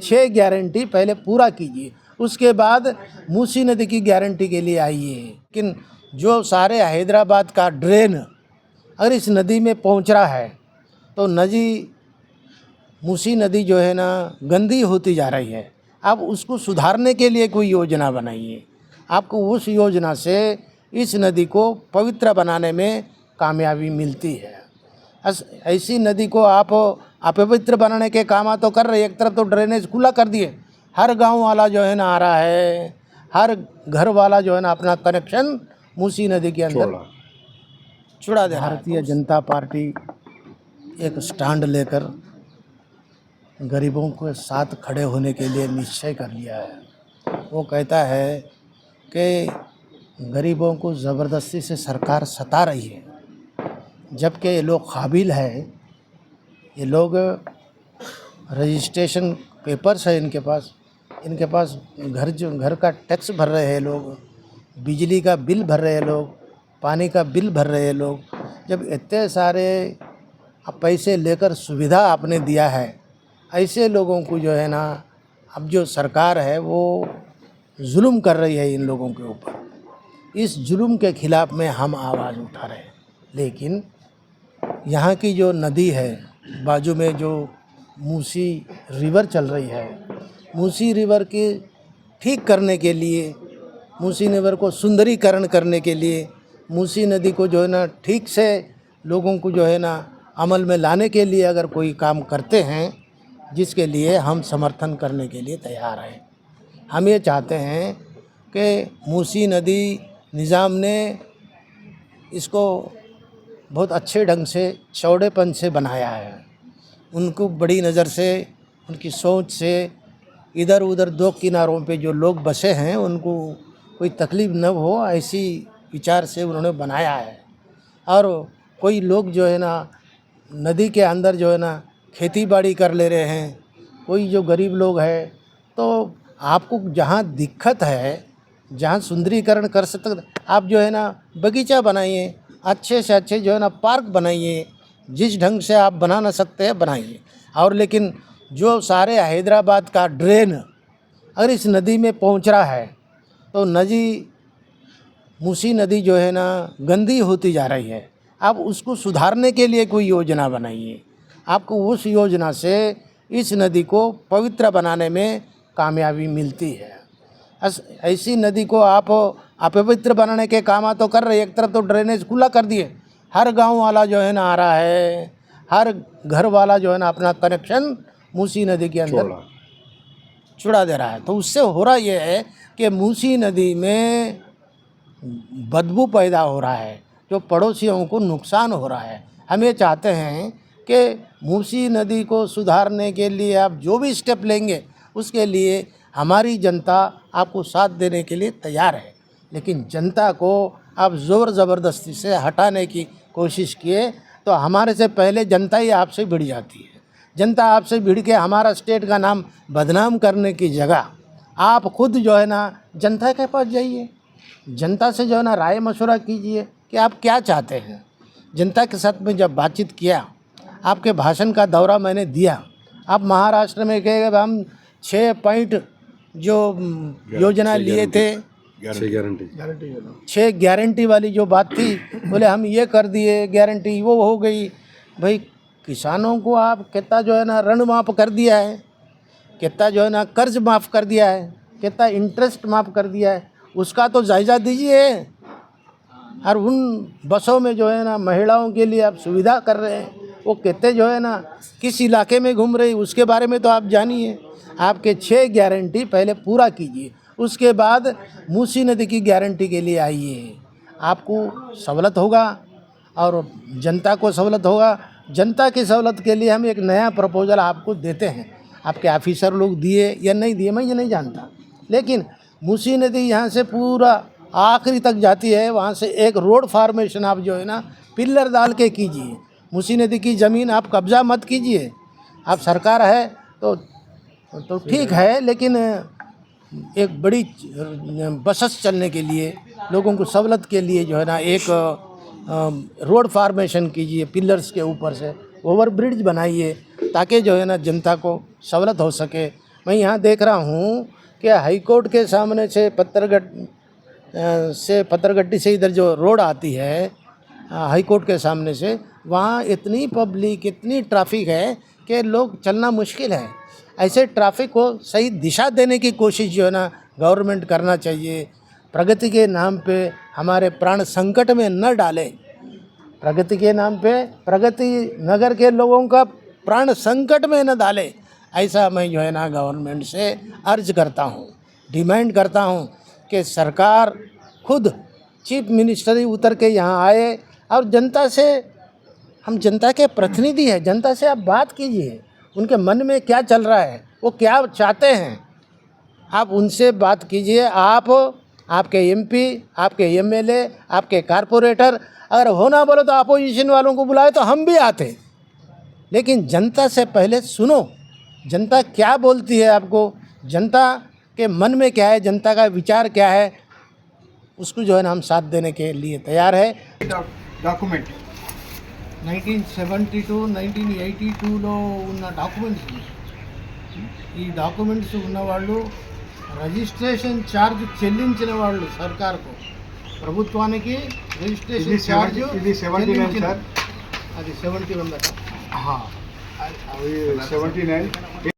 6 guarantee पहले पूरा कीजिए, उसके बाद मूसी नदी की गारंटी के लिए आइए। लेकिन जो सारे हैदराबाद का ड्रेन अगर इस नदी में पहुंच रहा है तो नदी मूसी नदी जो है ना गंदी होती जा रही है। आप उसको सुधारने के लिए कोई योजना बनाइए। आपको उस योजना से इस नदी को पवित्र बनाने में कामयाबी मिलती है। ऐसी नदी को आप अपवित्र बनाने के काम तो कर रहे। एक तरफ तो ड्रेनेज खुला कर दिए, हर गांव वाला जो है ना आ रहा है, हर घर वाला जो है ना अपना कनेक्शन मूसी नदी के अंदर छुड़ा दे रहा है। भारतीय जनता पार्टी एक स्टैंड लेकर गरीबों के साथ खड़े होने के लिए निश्चय कर लिया है। वो कहता है कि गरीबों को ज़बरदस्ती से सरकार सता रही है, जबकि ये लोग काबिल है। ये लोग रजिस्ट्रेशन पेपर्स है इनके पास घर का टैक्स भर रहे हैं लोग, बिजली का बिल भर रहे हैं लोग, पानी का बिल भर रहे हैं लोग। जब इतने सारे पैसे लेकर सुविधा आपने दिया है, ऐसे लोगों को जो है ना अब जो सरकार है वो जुल्म कर रही है इन लोगों के ऊपर। इस जुल्म के खिलाफ़ में हम आवाज़ उठा रहे हैं। लेकिन यहाँ की जो नदी है, बाजू में जो मूसी रिवर चल रही है, मूसी रिवर के ठीक करने के लिए, मूसी रिवर को सुंदरीकरण करने के लिए, मूसी नदी को जो है ना ठीक से लोगों को जो है ना अमल में लाने के लिए अगर कोई काम करते हैं, जिसके लिए हम समर्थन करने के लिए तैयार हैं। हम ये चाहते हैं कि मूसी नदी निज़ाम ने इसको बहुत अच्छे ढंग से चौड़ेपन से बनाया है। उनको बड़ी नज़र से, उनकी सोच से इधर उधर दो किनारों पे जो लोग बसे हैं उनको कोई तकलीफ़ न हो, ऐसी विचार से उन्होंने बनाया है। और कोई लोग जो है ना नदी के अंदर जो है ना खेती बाड़ी कर ले रहे हैं, कोई जो गरीब लोग हैं, तो आपको जहाँ दिक्कत है, जहाँ सुंदरीकरण कर सकते, आप जो है ना बगीचा बनाइए, अच्छे से अच्छे जो है ना पार्क बनाइए, जिस ढंग से आप बना ना सकते हैं बनाइए। और लेकिन जो सारे हैदराबाद का ड्रेन अगर इस नदी में पहुंच रहा है तो नदी मूसी नदी जो है ना गंदी होती जा रही है। आप उसको सुधारने के लिए कोई योजना बनाइए। आपको उस योजना से इस नदी को पवित्र बनाने में कामयाबी मिलती है। ऐसी नदी को आप अपवित्र बनाने के काम तो कर रहे। एक तरफ तो ड्रेनेज खुला कर दिए, हर गांव वाला जो है ना आ रहा है, हर घर वाला जो है ना अपना कनेक्शन मूसी नदी के अंदर छुड़ा दे रहा है। तो उससे हो रहा ये है कि मूसी नदी में बदबू पैदा हो रहा है, जो पड़ोसियों को नुकसान हो रहा है। हम ये चाहते हैं कि मूसी नदी को सुधारने के लिए आप जो भी स्टेप लेंगे, उसके लिए हमारी जनता आपको साथ देने के लिए तैयार है। लेकिन जनता को आप ज़ोर ज़बरदस्ती से हटाने की कोशिश किए तो हमारे से पहले जनता ही आपसे भिड़ जाती है। जनता आपसे भिड़ के हमारा स्टेट का नाम बदनाम करने की जगह आप खुद जो है ना जनता के पास जाइए, जनता से जो है ना राय मशवरा कीजिए कि आप क्या चाहते हैं। जनता के साथ में जब बातचीत किया, आपके भाषण का दौरा मैंने दिया, आप महाराष्ट्र में कहे हम 6 पॉइंट जो योजना लिए थे, 6 गारंटी वाली जो बात थी, बोले हम ये कर दिए, गारंटी वो हो गई। भाई किसानों को आप कितना जो है ना ऋण माफ़ कर दिया है, कितना जो है ना कर्ज माफ़ कर दिया है, कितना इंटरेस्ट माफ़ कर दिया है, उसका तो जायज़ा दीजिए। और उन बसों में जो है ना महिलाओं के लिए आप सुविधा कर रहे हैं, वो कितने जो है ना किस इलाके में घूम रही, उसके बारे में तो आप जानिए। आपके 6 गारंटी पहले पूरा कीजिए, उसके बाद मूसी नदी की गारंटी के लिए आइए। आपको सहूलत होगा और जनता को सहूलत होगा। जनता की सहूलत के लिए हम एक नया प्रपोजल आपको देते हैं। आपके ऑफिसर लोग दिए या नहीं दिए मैं ये नहीं जानता, लेकिन मूसी नदी यहाँ से पूरा आखिरी तक जाती है, वहाँ से एक रोड फार्मेशन आप जो है ना पिलर डाल के कीजिए। मूसी नदी की ज़मीन आप कब्ज़ा मत कीजिए। आप सरकार है तो ठीक है, लेकिन एक बड़ी बसेस चलने के लिए, लोगों को सहूलत के लिए जो है ना एक रोड फार्मेशन कीजिए, पिलर्स के ऊपर से ओवर ब्रिज बनाइए, ताकि जो है ना जनता को सहूलत हो सके। मैं यहाँ देख रहा हूँ कि हाई कोर्ट के सामने से पत्थरगट्टी से इधर जो रोड आती है हाई कोर्ट के सामने से, वहाँ इतनी पब्लिक, इतनी ट्रैफिक है कि लोग चलना मुश्किल है। ऐसे ट्रैफिक को सही दिशा देने की कोशिश जो है ना गवर्नमेंट करना चाहिए। प्रगति के नाम पे हमारे प्राण संकट में न डाले। प्रगति के नाम पे प्रगति नगर के लोगों का प्राण संकट में न डाले, ऐसा मैं जो है ना गवर्नमेंट से अर्ज करता हूँ, डिमांड करता हूँ कि सरकार खुद चीफ मिनिस्टर ही उतर के यहाँ आए और जनता से, हम जनता के प्रतिनिधि हैं, जनता से आप बात कीजिए, उनके मन में क्या चल रहा है, वो क्या चाहते हैं, आप उनसे बात कीजिए। आप, आपके एमपी, आपके एमएलए, आपके कारपोरेटर अगर होना बोले तो अपोजिशन वालों को बुलाए तो हम भी आते, लेकिन जनता से पहले सुनो, जनता क्या बोलती है आपको, जनता के मन में क्या है, जनता का विचार क्या है, उसको जो है ना हम साथ देने के लिए तैयार है। డాక్యుమెంట్ 1972, 1982లో ఉన్న డాక్యుమెంట్స్, ఈ డాక్యుమెంట్స్ ఉన్నవాళ్ళు రిజిస్ట్రేషన్ ఛార్జ్ చెల్లించిన వాళ్ళు సర్కార్కు, ప్రభుత్వానికి రిజిస్ట్రేషన్ ఛార్జ్ ఇది 79 సార్, అది 70 ఉందట। అది 79